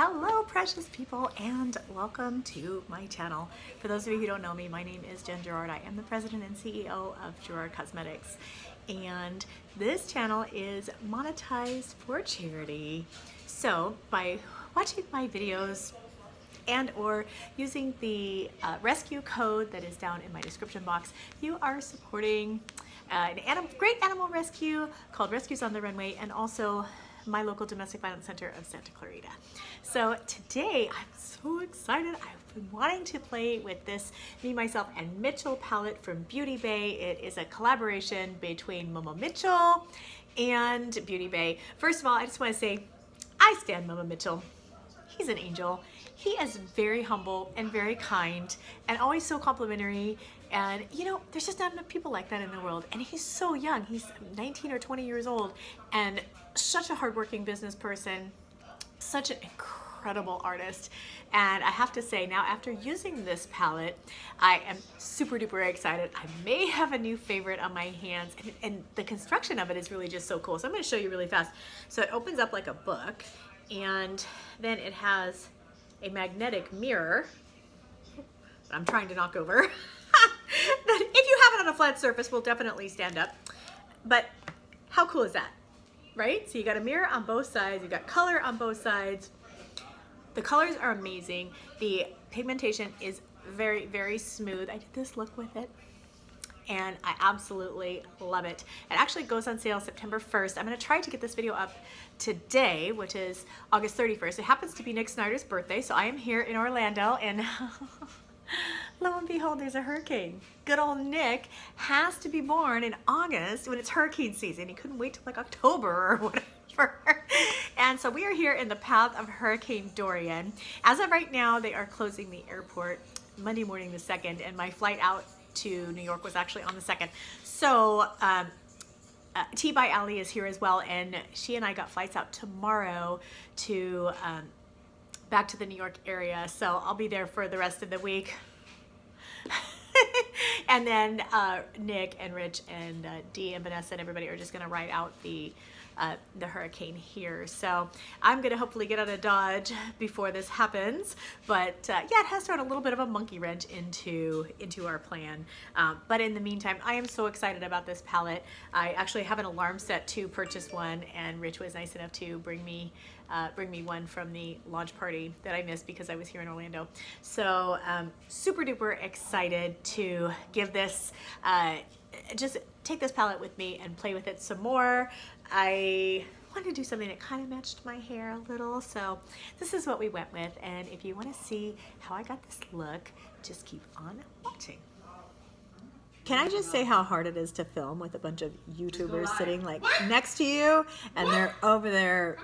Hello precious people and welcome to my channel. For those of you who don't know me, my name is Jen Gerard. I am the president and CEO of Gerard Cosmetics, and this channel is monetized for charity. So by watching my videos and or using the rescue code that is down in my description box, you are supporting great animal rescue called Rescues on the Runway, and also my local domestic violence center of Santa Clarita. So today I'm so excited. I've been wanting to play with this Me, Myself, and Mitchell palette from Beauty Bay. It is a collaboration between MMMitchell and Beauty Bay. First of all, I just want to say I stand MMMitchell. He's an angel. He is very humble and very kind and always so complimentary. And you know, there's just not enough people like that in the world. And he's so young. He's 19 or 20 years old and such a hardworking business person, such an incredible artist. And I have to say, now after using this palette, I am super duper excited. I may have a new favorite on my hands, and the construction of it is really just so cool. So I'm going to show you really fast. So it opens up like a book, and then it has a magnetic mirror that I'm trying to knock over. That if you have it on a flat surface will definitely stand up. But how cool is that? Right? So you got a mirror on both sides, you got color on both sides. The colors are amazing. The pigmentation is very, very smooth. I did this look with it and I absolutely love it. It actually goes on sale September 1st. I'm gonna try to get this video up today, which is August 31st. It happens to be Nick Snyder's birthday, so I am here in Orlando, and lo and behold, there's a hurricane. Good old Nick has to be born in August when it's hurricane season. He couldn't wait till like October or whatever. And so we are here in the path of Hurricane Dorian. As of right now, they are closing the airport Monday morning the 2nd, and my flight out to New York was actually on the 2nd. So T by Ali is here as well, and she and I got flights out tomorrow to back to the New York area. So I'll be there for the rest of the week. And then Nick and Rich and Dee and Vanessa and everybody are just gonna ride out the hurricane here. So I'm gonna hopefully get out of Dodge before this happens. But yeah, it has thrown a little bit of a monkey wrench into our plan. But in the meantime, I am so excited about this palette. I actually have an alarm set to purchase one, and Rich was nice enough to bring me one from the launch party that I missed because I was here in Orlando. So super duper excited to give this, just take this palette with me and play with it some more. I wanted to do something that kind of matched my hair a little, so this is what we went with. And if you want to see how I got this look, just keep on watching. Can I just say how hard it is to film with a bunch of YouTubers sitting like next to you, and they're over there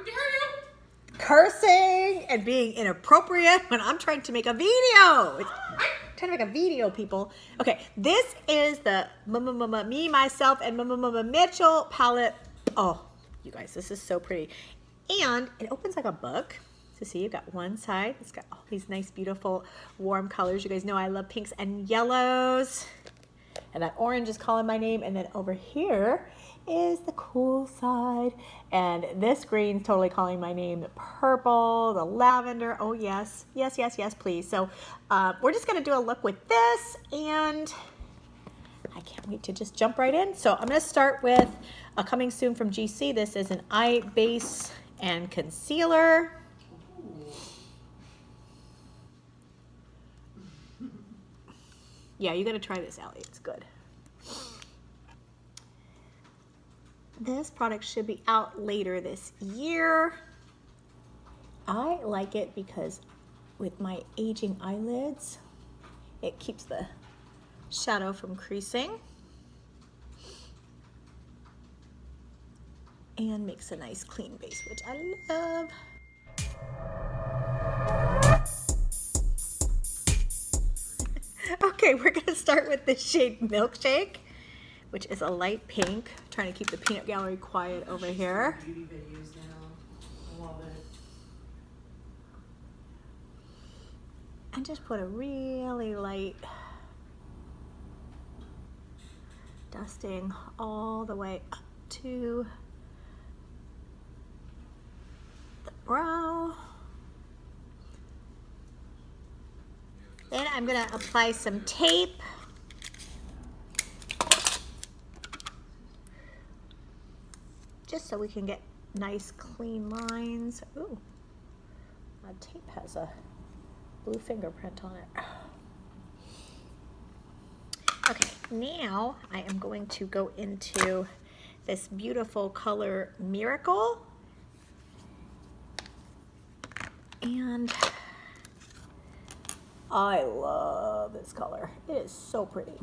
cursing and being inappropriate when I'm trying to make a video. Trying to make a video, people. Okay, this is the Me, Myself, and MMMitchell palette. Oh, you guys, this is so pretty. And it opens like a book. So see, you've got one side. It's got all these nice, beautiful, warm colors. You guys know I love pinks and yellows. And that orange is calling my name. And then over here is the cool side. And this green's totally calling my name. The purple, the lavender. Oh, yes. Yes, yes, yes, please. So we're just going to do a look with this. And I can't wait to just jump right in. So I'm going to start with a coming soon from GC. This is an eye base and concealer. Yeah, you got to try this, Allie. It's good. This product should be out later this year. I like it because with my aging eyelids, it keeps the shadow from creasing and makes a nice clean base, which I love. Okay, we're gonna start with the shade Milkshake, which is a light pink. I'm trying to keep the peanut gallery quiet over here. Beauty videos now. I love it. And just put a really light dusting all the way up to the brow. Then I'm gonna apply some tape. Just so we can get nice clean lines. Ooh, my tape has a blue fingerprint on it. Okay, now I am going to go into this beautiful color Miracle. And I love this color. It is so pretty.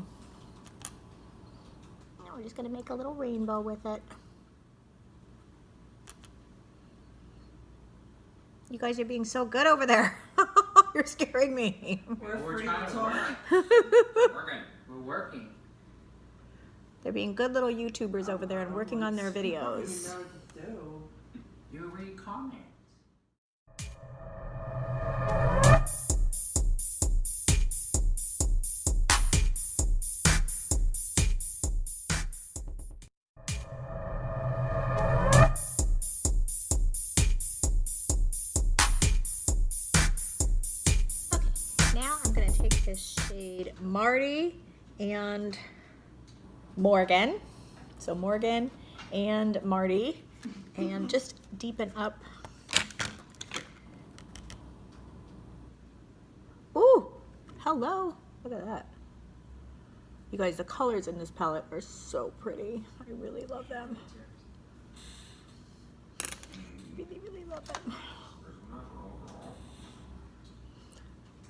Now we're just gonna make a little rainbow with it. You guys are being so good over there. You're scaring me. We're free to trying to talk. We're working. They're being good little YouTubers over there and working on their I don't even videos. know what to do. You read comments. Now I'm gonna take this shade Marty and Morgan. So Morgan and Marty, and just deepen up. Ooh, hello, look at that. You guys, the colors in this palette are so pretty. I really love them. Really, really love them.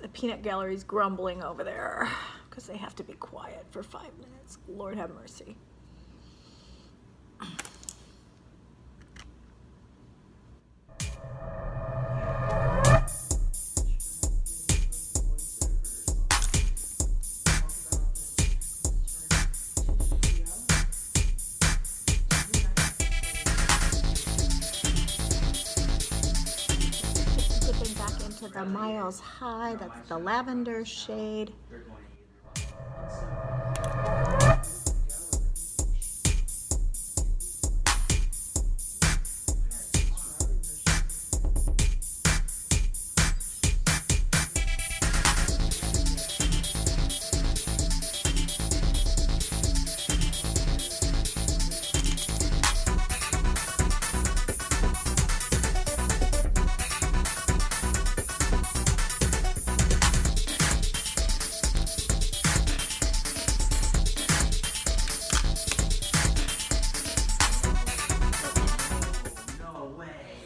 The peanut gallery's grumbling over there because they have to be quiet for 5 minutes. Lord have mercy. Dipping back into the Miles High, that's the lavender shade.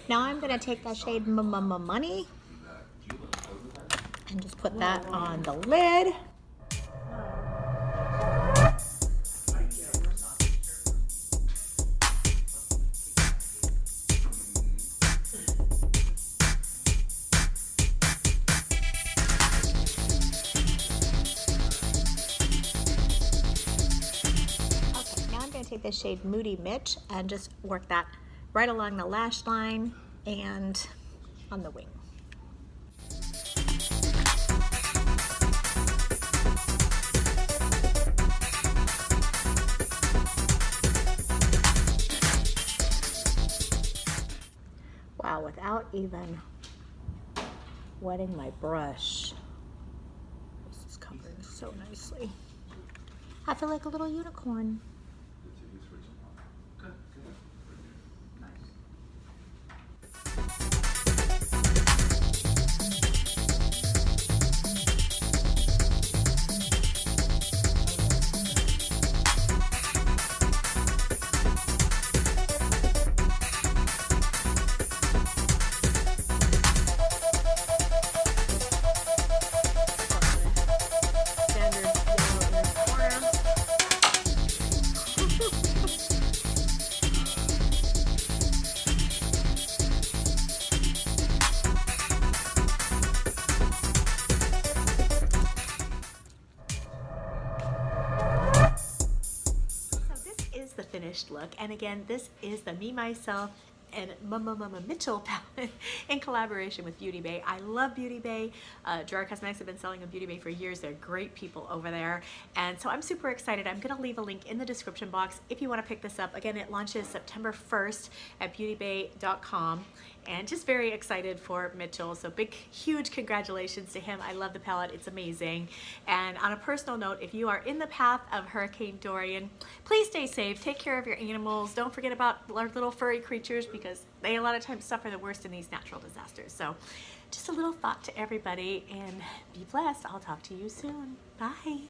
Now I'm gonna take that shade Money and just put that on the lid. Okay, now I'm gonna take this shade Moody Mitch and just work that right along the lash line and on the wing. Wow, without even wetting my brush. This is covering so nicely. I feel like a little unicorn. Good, good. Nice. The finished look, and again, this is the Me, Myself, and MMMitchell palette in collaboration with Beauty Bay. I love Beauty Bay. Gerard Cosmetics have been selling on Beauty Bay for years. They're great people over there, and so I'm super excited. I'm gonna leave a link in the description box if you want to pick this up. Again, it launches September 1st at beautybay.com, and just very excited for Mitchell. So big, huge congratulations to him. I love the palette, it's amazing. And on a personal note, if you are in the path of Hurricane Dorian, please stay safe, take care of your animals. Don't forget about our little furry creatures because they a lot of times suffer the worst in these natural disasters. So just a little thought to everybody, and be blessed. I'll talk to you soon. Bye.